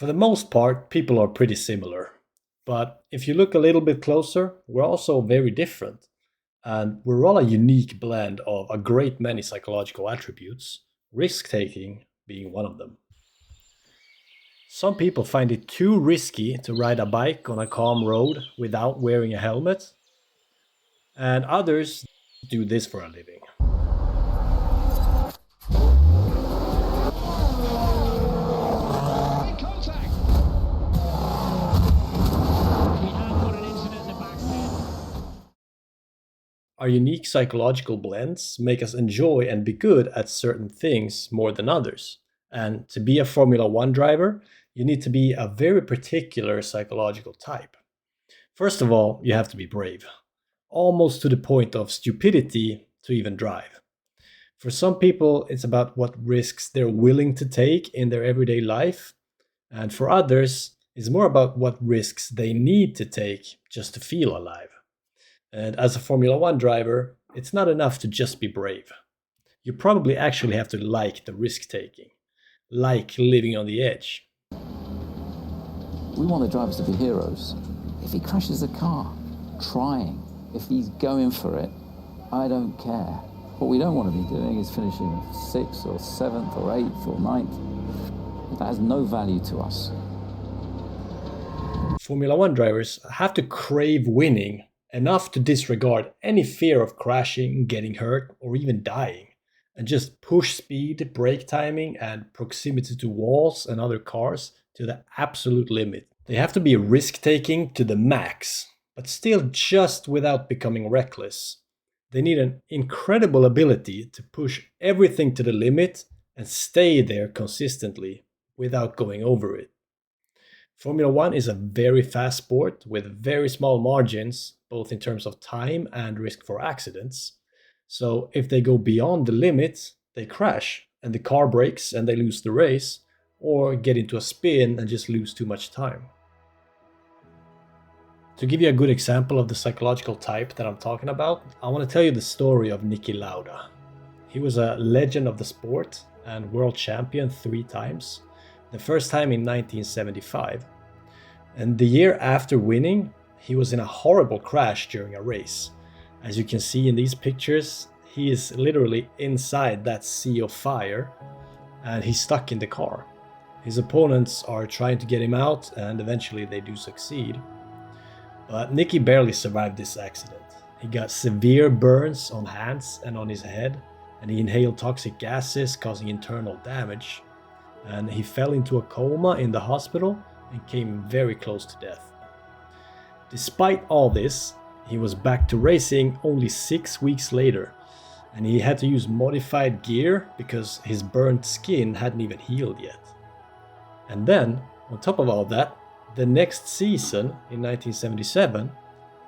For the most part, people are pretty similar. But if you look a little bit closer, we're also very different. And we're all a unique blend of a great many psychological attributes, risk taking being one of them. Some people find it too risky to ride a bike on a calm road without wearing a helmet, and others do this for a living. In contact. We have got an incident at the back there. Our unique psychological blends make us enjoy and be good at certain things more than others. And to be a Formula One driver, you need to be a very particular psychological type. First of all, you have to be brave, almost to the point of stupidity to even drive. For some people, it's about what risks they're willing to take in their everyday life, and for others, it's more about what risks they need to take just to feel alive. And as a Formula One driver, it's not enough to just be brave. You probably actually have to like the risk taking, like living on the edge. We want the drivers to be heroes. If he crashes a car, trying, if he's going for it, I don't care. What we don't want to be doing is finishing sixth or seventh or eighth or ninth. That has no value to us. Formula One drivers have to crave winning enough to disregard any fear of crashing, getting hurt, or even dying, and just push speed, brake timing, and proximity to walls and other cars to the absolute limit. They have to be risk taking to the max, but still just without becoming reckless. They need an incredible ability to push everything to the limit and stay there consistently without going over it. Formula One is a very fast sport with very small margins, both in terms of time and risk for accidents. So if they go beyond the limit, they crash and the car breaks and they lose the race, or get into a spin and just lose too much time. To give you a good example of the psychological type that I'm talking about, I want to tell you the story of Niki Lauda. He was a legend of the sport and world champion 3 times, the first time in 1975. And the year after winning, he was in a horrible crash during a race. As you can see in these pictures, he is literally inside that sea of fire and he's stuck in the car. His opponents are trying to get him out and eventually they do succeed. But Niki barely survived this accident. He got severe burns on hands and on his head, and he inhaled toxic gases causing internal damage. And he fell into a coma in the hospital and came very close to death. Despite all this, he was back to racing only 6 weeks later, and he had to use modified gear because his burnt skin hadn't even healed yet. And then, on top of all that, the next season, in 1977,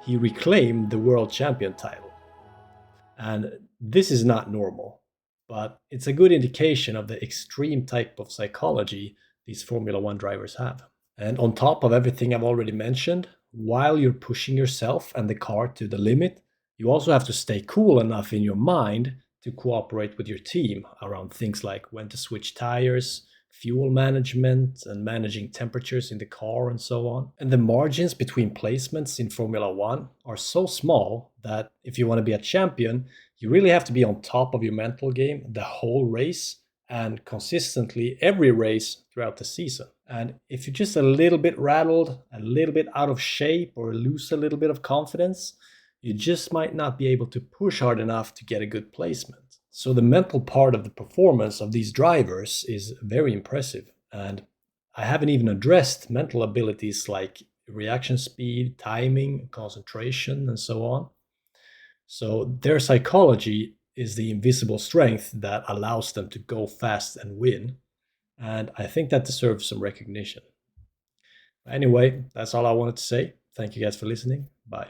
he reclaimed the world champion title. And this is not normal, but it's a good indication of the extreme type of psychology these Formula One drivers have. And on top of everything I've already mentioned, while you're pushing yourself and the car to the limit, you also have to stay cool enough in your mind to cooperate with your team around things like when to switch tires, fuel management, and managing temperatures in the car, and so on. And the margins between placements in Formula One are so small that if you want to be a champion, you really have to be on top of your mental game the whole race and consistently every race throughout the season. And if you're just a little bit rattled, a little bit out of shape, or lose a little bit of confidence, you just might not be able to push hard enough to get a good placement. So the mental part of the performance of these drivers is very impressive. And I haven't even addressed mental abilities like reaction speed, timing, concentration, and so on. So their psychology is the invisible strength that allows them to go fast and win. And I think that deserves some recognition. Anyway, that's all I wanted to say. Thank you guys for listening. Bye.